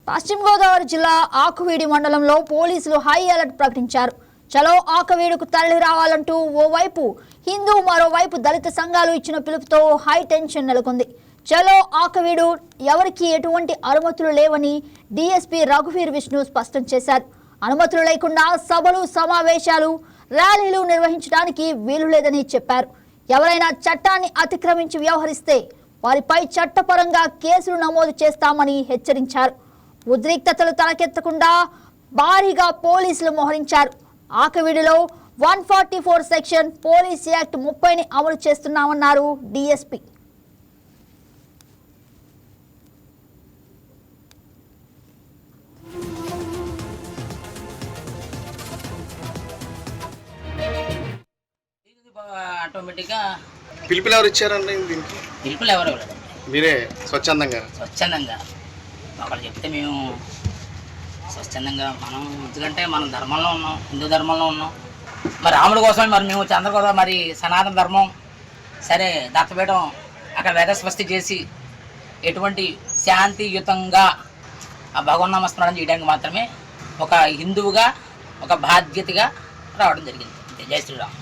పశ్చిమ గోదావరి జిల్లా ఆకువీడి మండలంలో పోలీసులు హై అలర్ట్ ప్రకటించారు. చలో ఆకువీడుకు తరలి రావాలంటూ ఓవైపు హిందూ మరోవైపు దళిత సంఘాలు ఇచ్చిన పిలుపుతో హై టెన్షన్ నెలకొంది. చలో ఆకువీడు ఎవరికి ఎటువంటి అనుమతులు లేవని డీఎస్పీ రఘువీర్ విష్ణు స్పష్టం చేశారు. అనుమతులు లేకుండా సభలు, సమావేశాలు, ర్యాలీలు నిర్వహించడానికి వీలు లేదని చెప్పారు. ఎవరైనా చట్టాన్ని అతిక్రమించి వ్యవహరిస్తే వారిపై చట్టపరంగా కేసులు నమోదు చేస్తామని హెచ్చరించారు. ఉద్రిక్తతలు తలకెత్తకుండా భారీగా పోలీసులు మోహరించారు. ఆకువీడిలో 144 సెక్షన్ పోలీస్ యాక్ట్ 30ని అమలు చేస్తున్నామన్నారు డీఎస్పీ. ఆటోమేటిక్గా పిలుపులు ఎవరు ఇచ్చారండి? దీనికి పిలుపులు ఎవరు ఇవ్వలేదు, మీరే స్వచ్ఛందంగా ఒకళ్ళు చెప్తే మేము స్వచ్ఛందంగా మనం, ఎందుకంటే మనం ధర్మంలో ఉన్నాం, హిందూ ధర్మంలో ఉన్నాం. మరి రాముడి కోసమే మరి మేము చంద్రగోదావరి మరి సనాతన ధర్మం సరే దత్తపీఠం అక్కడ వేదస్వస్తి చేసి ఎటువంటి శాంతియుతంగా ఆ భగవన్నామస్మరణ చేయడానికి మాత్రమే ఒక హిందువుగా ఒక బాధ్యతగా రావడం జరిగింది. జై శ్రీరామ్.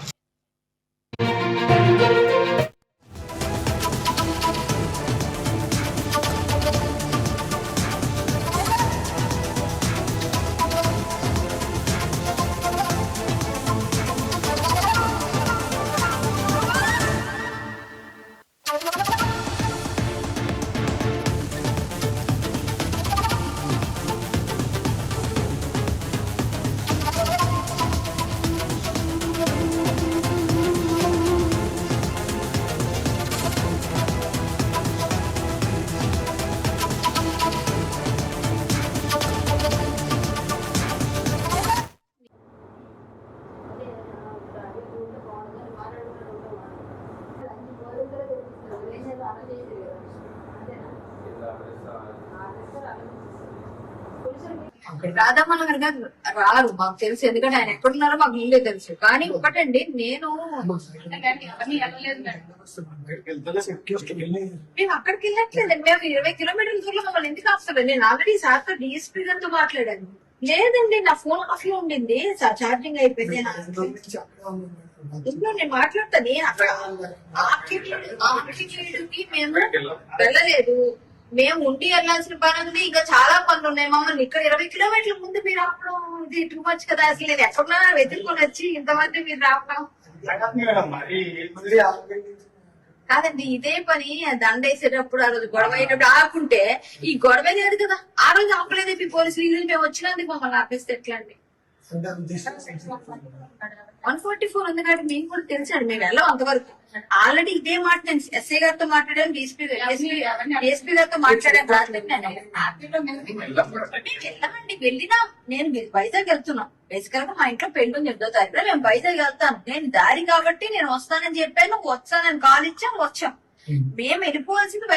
రాధామోహన్ గారు రారు మాకు తెలుసు, ఎందుకంటే ఆయన ఎక్కడున్నారో మాకు ముందే తెలుసు. కానీ ఒకటండి, నేను మేము అక్కడికి వెళ్ళట్లేదండి. మేము 20 కిలోమీటర్ల దూరంలో మమ్మల్ని ఎందుకు ఆపుతారు? నేను ఆల్రెడీ సార్తో డిఎస్పీ గారితో మాట్లాడాను. లేదండి, నా ఫోన్ ఆఫ్ లో ఉండింది, ఛార్జింగ్ అయిపోయింది. ఇంట్లో నేను మాట్లాడతాను. అక్కడ మేము వెళ్ళలేదు, మేము ఉండి వెళ్ళాల్సిన పని ఉంది, ఇంకా చాలా పనులు ఉన్నాయి. మమ్మల్ని ఇక్కడ 20 కిలోమీటర్ల ముందు మీరు రావడం ఇది టూ మచ్ కదా. అసలు నేను ఎక్కడున్నా వెతుక్కొని వచ్చి ఇంతమంది మీరు రావడం కాదండి. ఇదే పని దండేసేటప్పుడు ఆ రోజు గొడవ అయినప్పుడు ఆకుంటే ఈ గొడవ లేదు కదా. ఆ రోజు ఆపలేదు పోలీసులు. ఈ రోజు మేము వచ్చినందుకు మమ్మల్ని ఆపేస్తే ఎట్లా అండి? 144 ఉంది కాబట్టి మేము కూడా తెలుసండి, మేము వెళ్ళాం అంతవరకు. ఆల్రెడీ ఇదే మాట నేను ఎస్ఐ గారితో మాట్లాడాను, డిఎస్పీ గారితో మాట్లాడాను. వెళ్ళామండి, వెళ్ళినా నేను వైజాగ్ వెళ్తున్నాం. బేసికల్ గా మా ఇంట్లో పెళ్లి ఉంది 8వ తారీఖున. మేము వైజాగ్ వెళ్తాను. నేను దారి కాబట్టి నేను వస్తానని చెప్పాను. వస్తానని కాల్ ఇచ్చాం, వచ్చాం. మేము వెళ్ళిపోవాల్సింది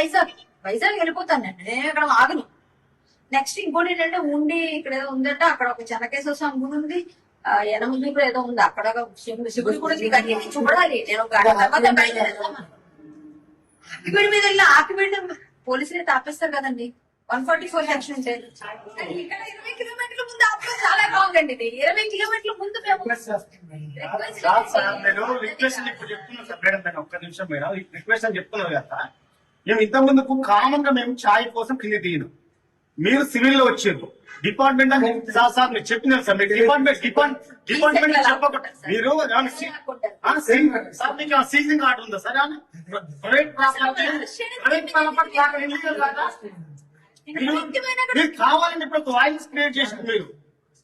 వైజాగ్ వెళ్ళిపోతాను. నేను ఇక్కడ ఆగను. నెక్స్ట్ ఇంకోటి ఏంటంటే ఉండి ఇక్కడ ఏదో ఉందంటే అక్కడ ఒక చెన్నకేశ్వర స్వామి గుడి ఉంది, ఎనముందు కూడా ఏదో ఉంది, అక్కడ శివుడి కూడా చూడాలి. నేను ఆకివీడి మీద వెళ్ళి ఆకివీడి పోలీసులు తాపేస్తారు కదండి. 144 సెక్షన్ ఉంటే ఇక్కడ 20 కిలోమీటర్ల ముందు ఆపడం చాలా బాగుందండి. ఇది 20 కిలోమీటర్ల ముందు మేము ఒక్క నిమిషం మేడం, రిక్వెస్ట్ అని చెప్తున్నారు కదా. మేము ఇంత ముందుకు కామన్ గా మేము ఛాయ్ కోసం కింద తీయను, మీరు సివిల్ లో వచ్చారు. డిపార్ట్మెంట్ సార్ మీరు చెప్పినారు సార్, మీరు డిపార్ట్మెంట్ చెప్పకుండా మీరు సీజింగ్ ఆర్డర్ ఉందా సార్? మీరు కావాలని ఇప్పుడు వాయిస్ క్రియేట్ చేసింది, మీరు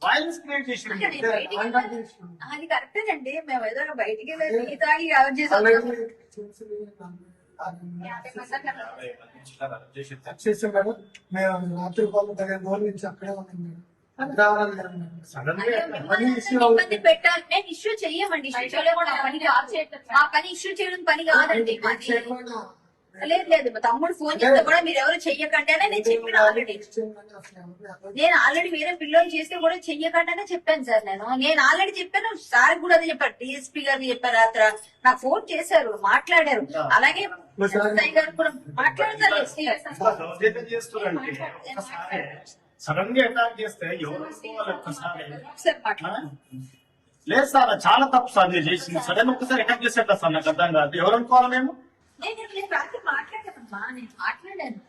వాయిస్ క్రియేట్ చేసింది. అది కరెక్టేనండి. మేము ఏదో బయటికి వెళ్ళి తాగి చేసాం. మేము రాత్రి పాలు 10 రోజుల నుంచి అక్కడే ఉన్నాం. ఇబ్బంది పెట్టాలి. మేము ఇష్యూ చెయ్యమండి, ఇష్యూ చేయకుండా మా పని ఇష్యూ చేయడం పని కాదండి. లేదు, మా తమ్ముడు ఫోన్ చేస్తే కూడా మీరు ఎవరు చెయ్యకండి అని నేను చెప్పిన. నేను ఆల్రెడీ వేరే పిల్లలు చేస్తే కూడా చెయ్యకండి అనే చెప్పాను సార్. నేను ఆల్రెడీ చెప్పాను, సార్ కూడా అదే చెప్పారు, డిఎస్పీ గారిని చెప్పారు. రాత్ర నాకు ఫోన్ చేశారు, మాట్లాడారు. అలాగే గారు కూడా మాట్లాడతారు. సడన్ గా అటాక్ చేస్తే ఎవరు అనుకోవాలి ఒక్కసారి? ఒకసారి మాట్లాడు. లేదు సార్, అది చాలా తప్పు సార్ మీరు చేసింది. సడన్ ఒక్కసారి అటాక్ చేసేట సార్, నాకు అర్థం కాదు. ఎవరు అనుకోవాలి మేము? నేను రాత్రి మాట్లాడానమ్మా, నేను మాట్లాడాను.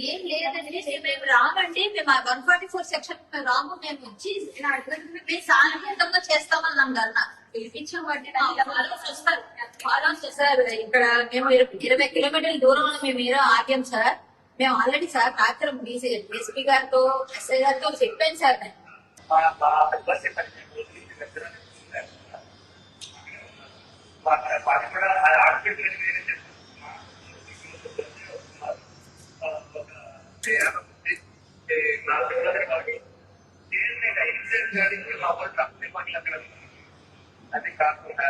ఏం లేదండి, మేము రామండి, మేము 144 సెక్షన్ రాము, మేము వచ్చి మేము సాంకేతికంగా చేస్తామన్నాం కదా. పిలిపించాం బట్టి ఫాలో చేస్తారు. ఇక్కడ మేము 20 కిలోమీటర్ల దూరంలో మేము ఆగ్యం సార్. మేము ఆల్రెడీ సార్ కాకరం డిఎస్పీ గారితో ఎస్ఐ గారితో చెప్పాను సార్. నేను అది కాకుండా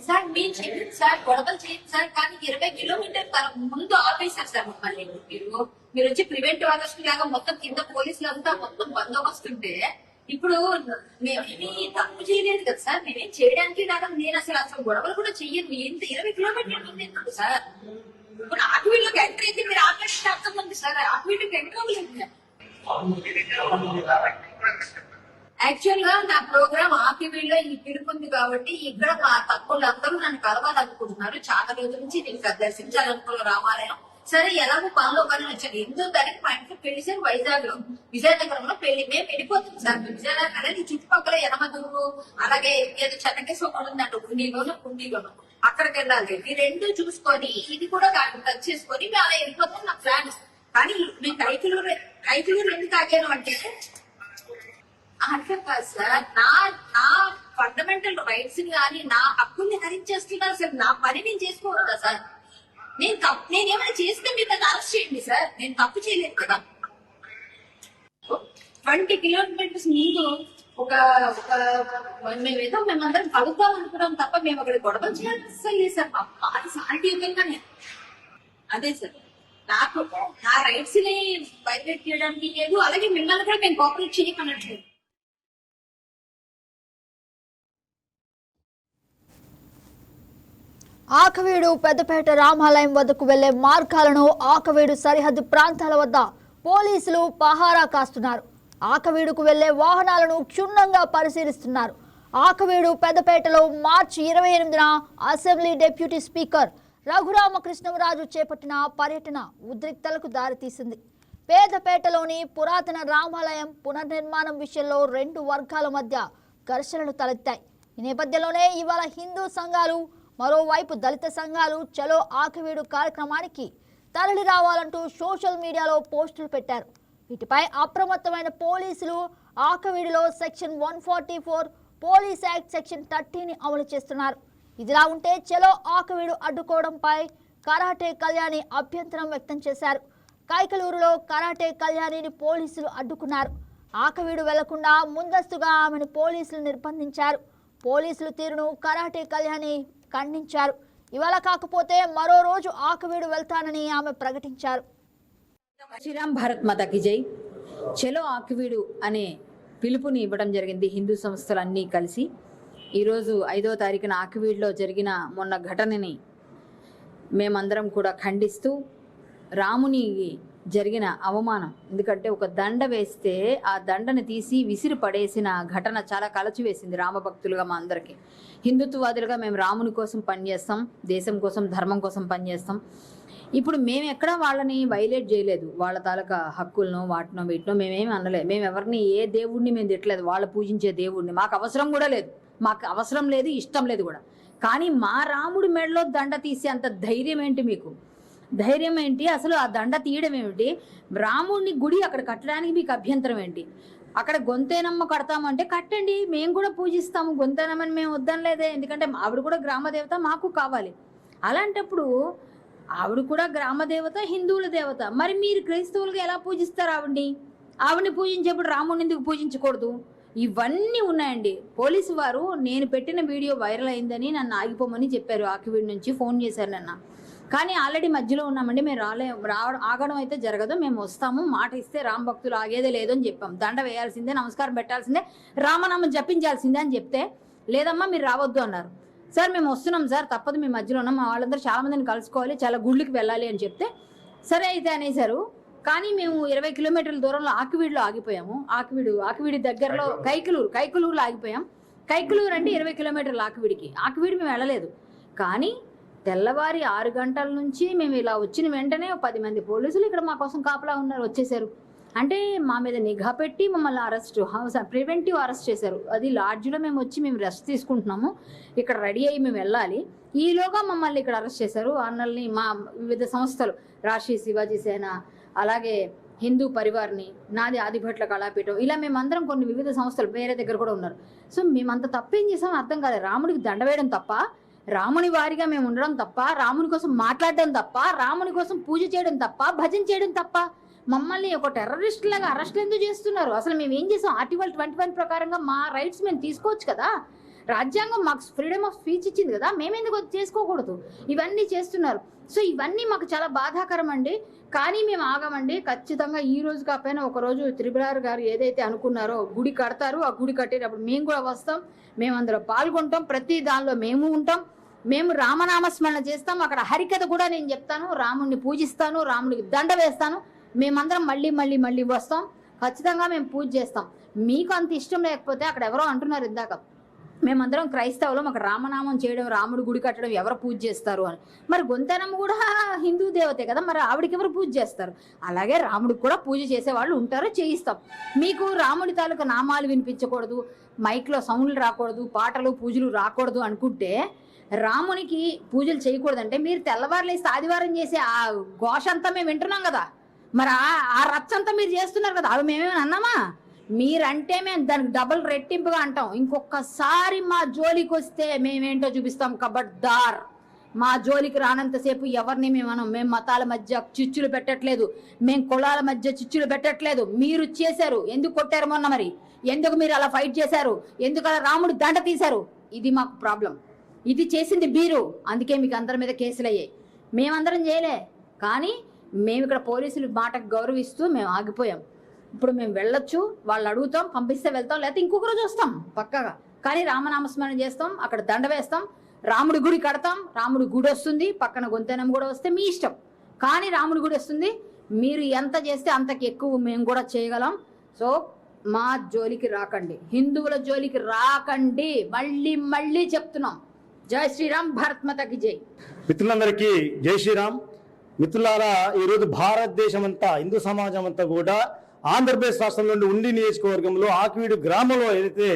సార్ మీరు చెప్పండి సార్, గొడవలు చేయండి సార్, కానీ 20 కిలోమీటర్ ముందు ఆపేశారు సార్ మమ్మల్ని. మీరు వచ్చి ప్రివెంటివ్ అరెస్ట్ లాగా మొత్తం కింద పోలీసులు అంతా మొత్తం బందోబస్తుంటే, ఇప్పుడు మేమేమి తప్పు చేయలేదు కదా సార్, మేమేం చేయడానికి కాదు. నేను అసలు గొడవలు కూడా చెయ్యను. ఎంత 20 కిలోమీటర్లు ఉంది ఎందుకు సార్? ఇప్పుడు ఆటోలోకి ఎంటర్ అయితే మీరు ఆపేసి అర్థం ఉంది సార్, ఆటోకి ఎంటర్ అవ్వలేదు. యాక్చువల్ గా నా ప్రోగ్రామ్ ఆకివీడులో ఈ పిలుపుంది కాబట్టి ఇక్కడ మా తక్కువలందరూ నన్ను కలవాలనుకుంటున్నారు. చాలా రోజుల నుంచి నేను దర్శించాలనుకున్న రామాలయం. సరే ఎలాగో పనిలో పని వచ్చాను. 8వ తారీఖు మా ఇంట్లో పెళ్లి సార్ వైజాగ్ లో, విజయనగరంలో పెళ్లి. మేము వెళ్ళిపోతుంది సార్ విజయనగరం అనేది చుట్టుపక్కల యనమదూరు, అలాగే ఏదో చెన్నకేశ్వరం ఉందంట కుండీలోను, అక్కడికి వెళ్ళాలి. ఈ రెండు చూసుకొని ఇది కూడా టచ్ చేసుకొని మేము అలా వెళ్ళిపోతాం నా ప్లాన్. కానీ మేము కైకిలూరు ఎందుకు ఆగాను అంటే అర్థం కాదు సార్, నా ఫండమెంటల్ రైట్స్ కానీ నా హక్కుల్ని హరించేస్తున్నారు సార్. నా పని నేను చేసుకోవాలి కదా సార్. నేనేమైనా చేస్తే మీరు నన్ను అరెస్ట్ చేయండి సార్, నేను తప్పు చేయలేదు కదా. 20 కిలోమీటర్స్ ముందు మేమేదో మేమందరం కలుద్దాం అనుకున్నాం తప్ప మేము అక్కడ గొడవలు చేయాల్సి లేదు సార్. అది శాంతియుతంగానే. అదే సార్, నాకు నా రైట్స్ ని వైలేట్ చేయడానికి లేదు, అలాగే మిమ్మల్ని కూడా మేము కోఆపరేట్ చేయమన్నట్లేదు. ఆకవీడు పెద్దపేట రామాలయం వద్దకు వెళ్లే మార్గాలను ఆకవీడు సరిహద్దు ప్రాంతాల వద్ద పోలీసులు పహారా కాస్తున్నారు. ఆకవీడుకు వెళ్లే వాహనాలను క్షుణ్ణంగా పరిశీలిస్తున్నారు. ఆకవీడు పెద్దపేటలో మార్చి 28న అసెంబ్లీ డిప్యూటీ స్పీకర్ రఘురామకృష్ణరాజు చేపట్టిన పర్యటన ఉద్రిక్తలకు దారితీసింది. పేదపేటలోని పురాతన రామాలయం పునర్నిర్మాణం విషయంలో 2 వర్గాల మధ్య ఘర్షణలు తలెత్తాయి. ఈ నేపథ్యంలోనే ఇవాళ హిందూ సంఘాలు, మరోవైపు దళిత సంఘాలు చలో ఆకవీడు కార్యక్రమానికి తరలి రావాలంటూ సోషల్ మీడియాలో పోస్టులు పెట్టారు. వీటిపై అప్రమత్తమైన పోలీసులు ఆకవీడులో సెక్షన్ 144 పోలీస్ యాక్ట్ సెక్షన్ 30ని అమలు చేస్తున్నారు. ఇదిలా ఉంటే చలో ఆకవీడు అడ్డుకోవడంపై కరాటే కళ్యాణి అభ్యంతరం వ్యక్తం చేశారు. కైకలూరులో కరాటే కళ్యాణిని పోలీసులు అడ్డుకున్నారు. ఆకవీడు వెళ్లకుండా ముందస్తుగా ఆమెను పోలీసులు నిర్బంధించారు. పోలీసులు తీరును కరాటే కళ్యాణి ఖండించారు. ఇవాళ కాకపోతే మరో రోజు ఆకవీడు వెళ్తానని ఆమె ప్రకటించారు. శ్రీరామ్ భారత్ మాతాకి జై. చలో ఆకవీడు అనే పిలుపుని ఇవ్వడం జరిగింది హిందూ సంస్థలన్నీ కలిసి. ఈరోజు 5వ తారీఖున ఆకవీడులో జరిగిన మొన్న ఘటనని మేమందరం కూడా ఖండిస్తూ, రాముని జరిగిన అవమానం, ఎందుకంటే ఒక దండ వేస్తే ఆ దండని తీసి విసిరి పడేసిన ఘటన చాలా కలచివేసింది రామభక్తులుగా మా అందరికీ. హిందుత్వవాదులుగా మేము రాముని కోసం పనిచేస్తాం, దేశం కోసం, ధర్మం కోసం పనిచేస్తాం. ఇప్పుడు మేము ఎక్కడా వాళ్ళని వైలేట్ చేయలేదు. వాళ్ళ తాలూకా హక్కులను వాటినో వీటినో మేమేమి అనలేదు. మేము ఎవరిని ఏ దేవుడిని మేము తిట్టలేదు. వాళ్ళు పూజించే దేవుడిని మాకు అవసరం కూడా లేదు. మాకు అవసరం లేదు, ఇష్టం లేదు కూడా. కానీ మా రాముడి మెడలో దండ తీసే అంత ధైర్యం ఏంటి మీకు? ధైర్యం ఏంటి? అసలు ఆ దండ తీయడం ఏమిటి? రాముడిని గుడి అక్కడ కట్టడానికి మీకు అభ్యంతరం ఏంటి? అక్కడ గొంతేనమ్మ కడతామంటే కట్టండి, మేము కూడా పూజిస్తాము. గొంతేనమ్మని మేము వద్దనలేదే, ఎందుకంటే ఆవిడ కూడా గ్రామదేవత, మాకు కావాలి. అలాంటప్పుడు ఆవిడ కూడా గ్రామదేవత, హిందువుల దేవత. మరి మీరు క్రైస్తవులుగా ఎలా పూజిస్తారు ఆవిడ్ని పూజించేప్పుడు రాముడిని ఎందుకు పూజించకూడదు? ఇవన్నీ ఉన్నాయండి. పోలీసు వారు నేను పెట్టిన వీడియో వైరల్ అయిందని నన్ను ఆగిపోమని చెప్పారు. ఆకివీడి నుంచి ఫోన్ చేశారు నన్ను. కానీ ఆల్రెడీ మధ్యలో ఉన్నామండి, మేము ఆగడం అయితే జరగదు, మేము వస్తాము, మాట ఇస్తే రామ భక్తులు ఆగేదే లేదు అని చెప్పాం. దండ వేయాల్సిందే, నమస్కారం పెట్టాల్సిందే, రామనామం జపించాల్సిందే అని చెప్తే, లేదమ్మా మీరు రావద్దు అన్నారు. సార్ మేము వస్తున్నాం సార్, తప్పదు మీ మధ్యలో ఉన్నాం, మా వాళ్ళందరూ చాలా మందిని కలుసుకోవాలి, చాలా గుళ్ళకి వెళ్ళాలి అని చెప్తే సరే అయితే అనేసారు. కానీ మేము 20 కిలోమీటర్ల దూరంలో ఆకివీడులో ఆగిపోయాము. ఆకివీడి దగ్గరలో కైకలూరులో ఆగిపోయాం. కైకలూరు అంటే 20 కిలోమీటర్లు ఆకివీడి మేము వెళ్ళలేదు. కానీ తెల్లవారి 6 గంటల నుంచి మేము ఇలా వచ్చిన వెంటనే 10 మంది పోలీసులు ఇక్కడ మా కోసం కాపలా వచ్చేసారు. అంటే మా మీద నిఘా పెట్టి మమ్మల్ని ప్రివెంటివ్ అరెస్ట్ చేశారు. అది లాడ్జ్లో మేము రెస్ట్ తీసుకుంటున్నాము, ఇక్కడ రెడీ అయ్యి మేము వెళ్ళాలి, ఈలోగా మమ్మల్ని ఇక్కడ అరెస్ట్ చేశారు. అన్నల్ని మా వివిధ సంస్థలు, రాష్ట్రీయ శివాజీ సేన, అలాగే హిందూ పరివార్ని, నాది ఆదిభట్ల కళాపీఠం, ఇలా మేమందరం కొన్ని వివిధ సంస్థలు వేరే దగ్గర కూడా ఉన్నారు. సో మేమంత తప్పేం చేసామో అర్థం కాలేదు. రాముడికి దండ వేయడం తప్ప, రాముని వారిగా మేము ఉండడం తప్ప, రాముని కోసం మాట్లాడడం తప్ప, రాముని కోసం పూజ చేయడం తప్ప, భజన చేయడం తప్ప మమ్మల్ని ఒక టెర్రరిస్ట్ లాగా అరెస్ట్ ఎందుకు చేస్తున్నారు? అసలు మేము ఏం చేసాం? ఆర్టికల్ 21 ప్రకారంగా మా రైట్స్ మేము తీసుకోవచ్చు కదా, రాజ్యాంగం మాకు ఫ్రీడమ్ ఆఫ్ స్పీచ్ ఇచ్చింది కదా, మేమెందుకు చేసుకోకూడదు? ఇవన్నీ చేస్తున్నారు. సో ఇవన్నీ మాకు చాలా బాధాకరం అండి. కానీ మేము ఆగమండి. ఖచ్చితంగా ఈ రోజు కాకపోయినా ఒక రోజు త్రిపురార్ గారు ఏదైతే అనుకున్నారో గుడి కడతారు, ఆ గుడి కట్టేటప్పుడు మేము కూడా వస్తాం, మేము అందులో పాల్గొంటాం, ప్రతి దానిలో మేము ఉంటాం, మేము రామనామస్మరణ చేస్తాం. అక్కడ హరికథ కూడా నేను చెప్తాను, రాముడిని పూజిస్తాను, రాముడికి దండ వేస్తాను. మేమందరం మళ్ళీ వస్తాం, ఖచ్చితంగా మేము పూజ చేస్తాం. మీకు అంత ఇష్టం లేకపోతే, అక్కడ ఎవరో అంటున్నారు ఇందాక, మేమందరం క్రైస్తవులు, మాకు రామనామం చేయడం, రాముడు గుడి కట్టడం ఎవరు పూజ చేస్తారు అని. మరి గొంతెనమ్మ కూడా హిందూ దేవతే కదా, మరి ఆవిడికి ఎవరు పూజ చేస్తారు? అలాగే రాముడికి కూడా పూజ చేసే వాళ్ళు ఉంటారో, చేయిస్తాం. మీకు రాముడి తాలూకా నామాలు వినిపించకూడదు, మైక్లో సౌండ్లు రాకూడదు, పాటలు పూజలు రాకూడదు అనుకుంటే, రామునికి పూజలు చేయకూడదంటే మీరు తెల్లవారులేసి ఆదివారం చేసే ఆ ఘోష అంతా మేము వింటున్నాం కదా, మరి ఆ రచ్చంతా మీరు చేస్తున్నారు కదా, అవి మేమేమైనా అన్నామా? మీరంటే మేము దానికి డబుల్ రెట్టింపుగా అంటాం. ఇంకొకసారి మా జోలికి వస్తే మేమేంటో చూపిస్తాం. కబడ్దార్, మా జోలికి రానంతసేపు ఎవరిని మేము మతాల మధ్య చిచ్చులు పెట్టట్లేదు, మేము కులాల మధ్య చిచ్చులు పెట్టట్లేదు. మీరు చేశారు, ఎందుకు కొట్టారు మొన్న? మరి ఎందుకు మీరు అలా ఫైట్ చేశారు? ఎందుకు అలా రాముడు దండ తీశారు? ఇది మాకు ప్రాబ్లం. ఇది చేసింది మీరు, అందుకే మీకు అందరి మీద కేసులు అయ్యాయి. మేమందరం చేయలే, కానీ మేము ఇక్కడ పోలీసులు మాటకు గౌరవిస్తూ మేము ఆగిపోయాం. ఇప్పుడు మేము వెళ్ళొచ్చు, వాళ్ళు అడుగుతాం, పంపిస్తే వెళ్తాం, లేకపోతే ఇంకొక రోజు వస్తాం పక్కగా. కానీ రామనామస్మరణ చేస్తాం, అక్కడ దండ వేస్తాం, రాముడి గుడి కడతాం, రాముడి గుడి వస్తుంది, పక్కన గొంతెనం కూడా వస్తే మీ ఇష్టం. కానీ రాముడి గుడి వస్తుంది, మీరు ఎంత చేస్తే అంతకు ఎక్కువ మేము కూడా చేయగలం. సో మా జోలికి రాకండి, హిందువుల జోలికి రాకండి, మళ్ళీ చెప్తున్నాం. జై శ్రీరామ్, భారత్ మాతాకి జై. మిత్రులందరికీ జై శ్రీరామ్. మిత్రులారా, ఈరోజు భారతదేశం అంతా, హిందూ సమాజం అంతా కూడా ఆంధ్రప్రదేశ్ రాష్ట్రంలోని ఉండి నియోజకవర్గంలో ఆకివీడు గ్రామంలో ఏదైతే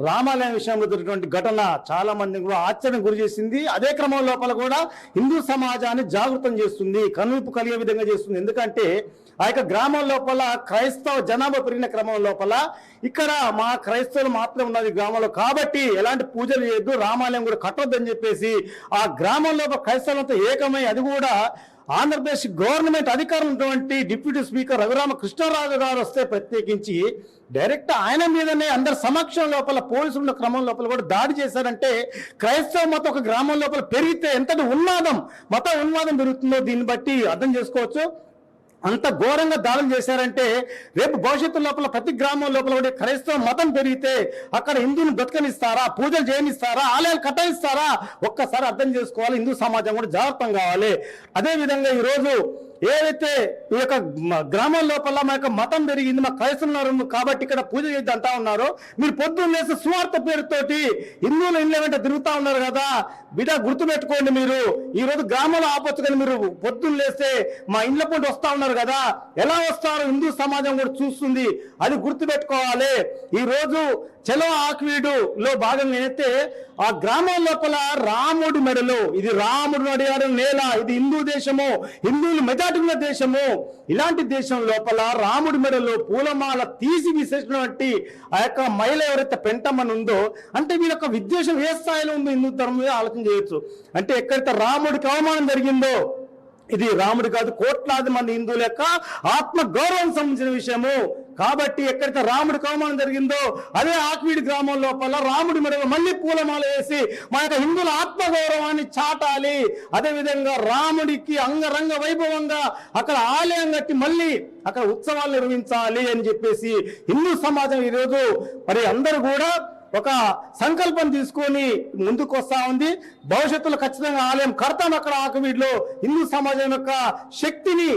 రామాలయం విషయంలో జరిగినటువంటి ఘటన చాలా మందిని కూడా ఆశ్చర్యం గురి చేసింది. అదే క్రమం లోపల కూడా హిందూ సమాజాన్ని జాగృతం చేస్తుంది, కనువిప్పు కలిగే విధంగా చేస్తుంది. ఎందుకంటే ఆ యొక్క గ్రామం లోపల క్రైస్తవ జనాభా పెరిగిన క్రమం లోపల ఇక్కడ మా క్రైస్తవులు మాత్రం ఉన్నది గ్రామంలో, కాబట్టి ఎలాంటి పూజలు చేయొద్దు, రామాలయం కూడా కట్టొద్దని చెప్పేసి ఆ గ్రామం లోపల క్రైస్తవులతో ఏకమై, అది కూడా ఆంధ్రప్రదేశ్ గవర్నమెంట్ అధికారులు ఉన్నటువంటి డిప్యూటీ స్పీకర్ రఘురామ కృష్ణరాజు గారు వస్తే ప్రత్యేకించి డైరెక్ట్ ఆయన మీదనే అందరి సమక్షం లోపల పోలీసుల క్రమం లోపల కూడా దాడి చేశారంటే క్రైస్తవ మతం ఒక గ్రామం లోపల పెరిగితే ఎంతటి మత ఉన్మాదం పెరుగుతుందో దీన్ని బట్టి అర్థం చేసుకోవచ్చు. అంత ఘోరంగా దాడులు చేశారంటే రేపు భవిష్యత్తు లోపల ప్రతి గ్రామం లోపల కూడా క్రైస్తవ మతం పెరిగితే అక్కడ హిందువుని బ్రతకనిస్తారా, పూజలు చేయనిస్తారా, ఆలయాలు కట్టనిస్తారా? ఒక్కసారి అర్థం చేసుకోవాలి. హిందూ సమాజం కూడా జాగ్రత్తం కావాలి. అదేవిధంగా ఈరోజు ఏదైతే ఈ యొక్క గ్రామం లోపల మా యొక్క మతం పెరిగింది, మా క్రైస్తవులు కాబట్టి ఇక్కడ పూజ చేద్దాం అంటా ఉన్నారో, మీరు పొద్దున్న లేసి సువార్త పేరుతోటి హిందువులు ఇళ్ళ వెంట తిరుగుతా ఉన్నారు కదా, బిడ్డ గుర్తుపెట్టుకోండి. మీరు ఈ రోజు గ్రామంలో ఆపొచ్చు, కానీ మీరు పొద్దున్న లేస్తే మా ఇండ్ల పూట వస్తా ఉన్నారు కదా, ఎలా వస్తారో హిందూ సమాజం కూడా చూస్తుంది, అది గుర్తుపెట్టుకోవాలి. ఈ రోజు చలో ఆకివీడు లో భాగంగా అయితే ఆ గ్రామం లోపల రాముడి మెడలో, ఇది రాముడు నడియాడు నేల, ఇది హిందూ దేశము, హిందువులు మెజార్టీ ఉన్న దేశము, ఇలాంటి దేశం లోపల రాముడి మెడలో పూలమాల తీసి విసేసినటువంటి ఆ యొక్క మహిళ ఎవరైతే పెంటమ్మని ఉందో, అంటే వీళ్ళ యొక్క విద్వేషం ఏ స్థాయిలో ఉందో హిందూ ధర్మం మీద ఆలోచన చేయొచ్చు. అంటే ఎక్కడైతే రాముడికి అవమానం జరిగిందో, ఇది రాముడి కాదు, కోట్లాది మంది హిందువుల యొక్క ఆత్మ గౌరవం సంబంధించిన విషయము. కాబట్టి ఎక్కడైతే రాముడికి అవమానం జరిగిందో అదే ఆకివీడి గ్రామం లోపల రాముడి మెడలో మళ్ళీ పూలమాల వేసి మా యొక్క హిందువుల ఆత్మగౌరవాన్ని చాటాలి. అదేవిధంగా రాముడికి అంగరంగ వైభవంగా అక్కడ ఆలయం కట్టి మళ్ళీ అక్కడ ఉత్సవాలు నిర్వహించాలి అని చెప్పేసి హిందూ సమాజం ఈరోజు మరి అందరూ కూడా ఒక సంకల్పం తీసుకొని ముందుకు వస్తా ఉంది. భవిష్యత్తులో ఖచ్చితంగా ఆలయం కడతాం అక్కడ ఆకువీడులో. హిందూ సమాజం యొక్క శక్తిని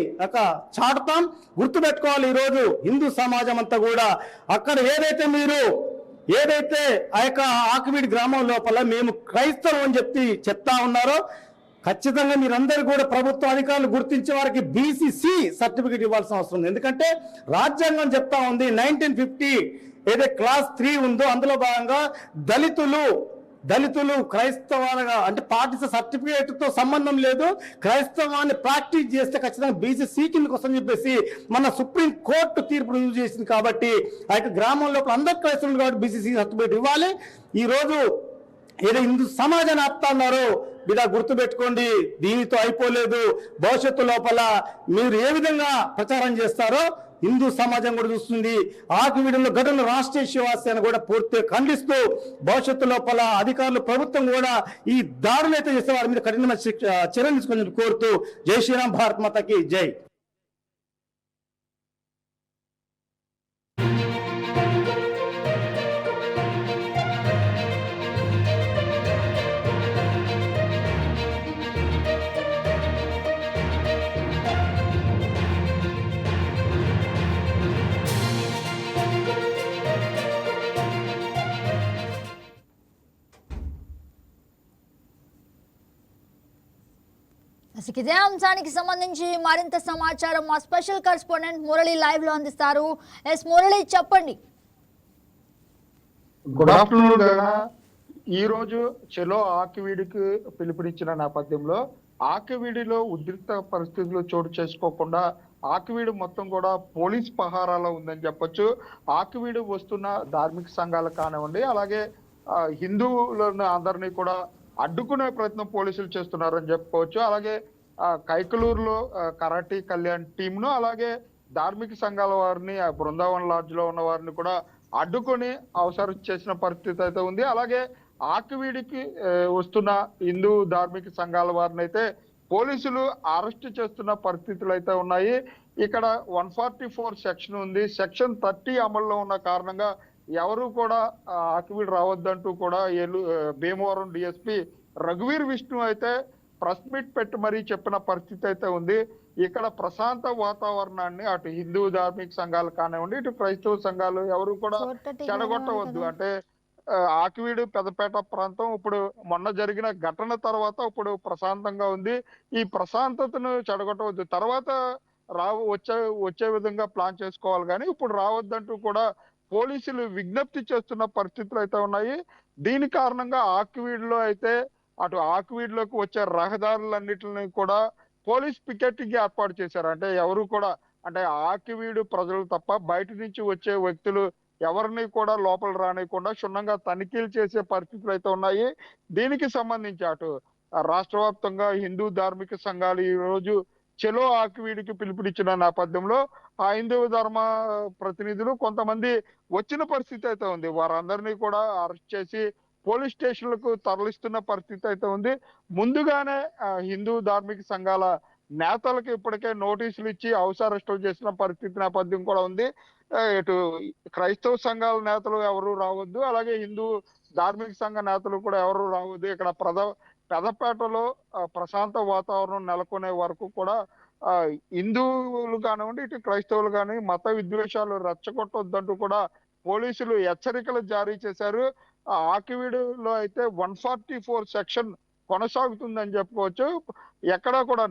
చాటుతాం. గుర్తుపెట్టుకోవాలి, ఈరోజు హిందూ సమాజం అంతా కూడా అక్కడ ఏదైతే ఆ యొక్క ఆకువీడి గ్రామం లోపల మేము క్రైస్తవం అని చెప్తా ఉన్నారో, ఖచ్చితంగా మీరందరూ కూడా ప్రభుత్వ అధికారులు గుర్తించే వారికి బీసీసీ సర్టిఫికేట్ ఇవ్వాల్సిన అవసరం ఉంది. ఎందుకంటే రాజ్యాంగం చెప్తా ఉంది 1950 ఏదైతే క్లాస్ 3 ఉందో అందులో భాగంగా దళితులు క్రైస్తవాలుగా అంటే పాటించే సర్టిఫికేట్ తో సంబంధం లేదు, క్రైస్తవాన్ని ప్రాక్టీస్ చేస్తే ఖచ్చితంగా బీసీసీ కిందకి వస్తుందని చెప్పేసి మన సుప్రీం కోర్టు తీర్పు రుజువు చేసింది. కాబట్టి ఆ యొక్క గ్రామం లోపల అందరు క్రైస్తవులు కాబట్టి బీసీసీ సర్టిఫికేట్ ఇవ్వాలి. ఈ రోజు ఏదో హిందూ సమాజాన్ని ఆపుతా ఉన్నారో బిడ్డ గుర్తుపెట్టుకోండి, దీనితో అయిపోలేదు. భవిష్యత్తు లోపల మీరు ఏ విధంగా ప్రచారం చేస్తారో హిందూ సమాజం కూడా చూస్తుంది. ఆకువీడులో ఘటనలు రాష్ట్రీయ శివసేన కూడా పూర్తిగా ఖండిస్తూ భవిష్యత్తు లోపల అధికారులు ప్రభుత్వం కూడా ఈ దాడులు అయితే చేస్తే వారి మీద కఠినమైన చర్యలు తీసుకొని కోరుతూ జై శ్రీరామ్, భారత్ మాతకి జై. ఇదే అంశానికి సంబంధించి మరింత సమాచారం మా స్పెషల్ కరెస్పాండెంట్ మురళి లైవ్ లో అందిస్తారు. మురళి, చెప్పండి. Good afternoon. ఈ రోజు చెలో ఆకివీడికి పిలుపునిచ్చిన నేపథ్యంలో ఆకివీడిలో ఉద్రిక్త పరిస్థితులు చోటు చేసుకోకుండా ఆకివీడు మొత్తం కూడా పోలీస్ పహారాలో ఉందని చెప్పొచ్చు. ఆకివీడు వస్తున్న ధార్మిక సంఘాలు కానివ్వండి, అలాగే హిందువులను అందరినీ కూడా అడ్డుకునే ప్రయత్నం పోలీసులు చేస్తున్నారని చెప్పుకోవచ్చు. అలాగే కైకలూరులో కరాటీ కళ్యాణ్ టీంను, అలాగే ధార్మిక సంఘాల వారిని, బృందావన్ లాడ్జ్ లో ఉన్న వారిని కూడా అడ్డుకొని అవసరం చేసిన పరిస్థితి అయితే ఉంది. అలాగే ఆకివీడికి వస్తున్న హిందూ ధార్మిక సంఘాల వారిని అయితే పోలీసులు అరెస్ట్ చేస్తున్న పరిస్థితులు అయితే ఉన్నాయి. ఇక్కడ 144 సెక్షన్ ఉంది. సెక్షన్ 30 అమల్లో ఉన్న కారణంగా ఎవరు కూడా ఆకివీడు రావద్దంటూ కూడా భీమవరం డిఎస్పీ రఘువీర్ విష్ణు అయితే ప్రెస్ మీట్ పెట్టి మరీ చెప్పిన పరిస్థితి అయితే ఉంది. ఇక్కడ ప్రశాంత వాతావరణాన్ని అటు హిందూ ధార్మిక సంఘాలు కానివ్వండి, ఇటు క్రైస్తవ సంఘాలు ఎవరు కూడా చెడగొట్టవద్దు. అంటే ఆకివీడు పెద్దపేట ప్రాంతం ఇప్పుడు మొన్న జరిగిన ఘటన తర్వాత ఇప్పుడు ప్రశాంతంగా ఉంది. ఈ ప్రశాంతతను చెడగొట్టవద్దు, తర్వాత వచ్చే విధంగా ప్లాన్ చేసుకోవాలి, కానీ ఇప్పుడు రావద్దంటూ కూడా పోలీసులు విజ్ఞప్తి చేస్తున్న పరిస్థితులు అయితే ఉన్నాయి. దీని కారణంగా ఆకివీడులో అయితే అటు ఆకివీడులోకి వచ్చే రహదారులన్నిటిని కూడా పోలీస్ పికెటింగ్ ఏర్పాటు చేశారు. అంటే ఎవరు కూడా, అంటే ఆకివీడు ప్రజలు తప్ప బయట నుంచి వచ్చే వ్యక్తులు ఎవరిని కూడా లోపల రానియకుండా క్షుణ్ణంగా తనిఖీలు చేసే పరిస్థితులు అయితే ఉన్నాయి. దీనికి సంబంధించి అటు రాష్ట్ర వ్యాప్తంగా హిందూ ధార్మిక సంఘాలు ఈ రోజు చెలో ఆకివీడికి పిలుపునిచ్చిన నేపథ్యంలో ఆ హిందూ ధర్మ ప్రతినిధులు కొంతమంది వచ్చిన పరిస్థితి అయితే ఉంది. వారందరినీ కూడా అరెస్ట్ చేసి పోలీస్ స్టేషన్లకు తరలిస్తున్న పరిస్థితి అయితే ఉంది. ముందుగానే హిందూ ధార్మిక సంఘాల నేతలకు ఇప్పటికే నోటీసులు ఇచ్చి హౌస్ అరెస్టులు చేసిన పరిస్థితి నేపథ్యం కూడా ఉంది. ఇటు క్రైస్తవ సంఘాల నేతలు ఎవరు రావద్దు, అలాగే హిందూ ధార్మిక సంఘ నేతలు కూడా ఎవరు రావద్దు. ఇక్కడ పెదపేటలో ప్రశాంత వాతావరణం నెలకొనే వరకు కూడా హిందువులు కానివ్వండి, ఇటు క్రైస్తవులు కానీ మత విద్వేషాలు రెచ్చగొట్టొద్దంటూ కూడా పోలీసులు హెచ్చరికలు జారీ చేశారు. ఆకివీడులో అయితే 144 సెక్షన్ కొనసాగుతుందని చెప్పుకోవచ్చు. ఎక్కడా కూడా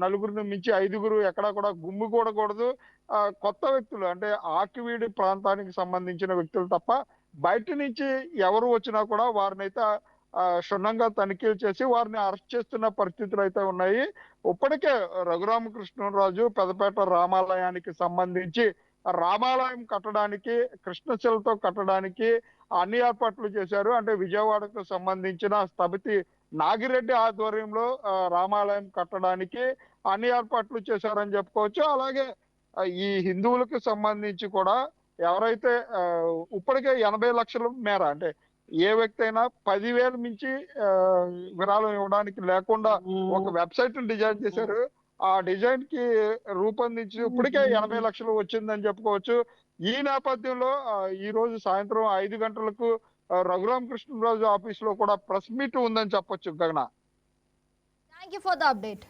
నలుగురిని మించి 5గురు ఎక్కడా కూడా గుమ్మికూడకూడదు. కొత్త వ్యక్తులు అంటే ఆకివీడు ప్రాంతానికి సంబంధించిన వ్యక్తులు తప్ప బయట నుంచి ఎవరు వచ్చినా కూడా వారిని అయితే క్షుణ్ణంగా తనిఖీలు చేసి వారిని అరెస్ట్ చేస్తున్న పరిస్థితులు అయితే ఉన్నాయి. ఇప్పటికే రఘురామకృష్ణరాజు పెదపేట రామాలయానికి సంబంధించి రామాలయం కట్టడానికి కృష్ణశిలతో కట్టడానికి అన్ని ఏర్పాట్లు చేశారు. అంటే విజయవాడకు సంబంధించిన స్థపతి నాగిరెడ్డి ఆధ్వర్యంలో రామాలయం కట్టడానికి అన్ని ఏర్పాట్లు చేశారని చెప్పుకోవచ్చు. అలాగే ఈ హిందువులకు సంబంధించి కూడా ఎవరైతే ఇప్పటికే 80 లక్షల మేర, అంటే ఏ వ్యక్తి అయినా 10,000 మించి విరాళం ఇవ్వడానికి లేకుండా ఒక వెబ్సైట్ డిజైన్ చేశారు. ఆ డిజైన్ కి రూపొందించి ఇప్పటికే 80 లక్షలు వచ్చిందని చెప్పుకోవచ్చు. ఈ నేపథ్యంలో ఈ రోజు సాయంత్రం 5 గంటలకు రఘురామ కృష్ణరాజు ఆఫీస్ లో కూడా ప్రెస్ మీట్ ఉందని చెప్పొచ్చు గగన. Thank you for the update.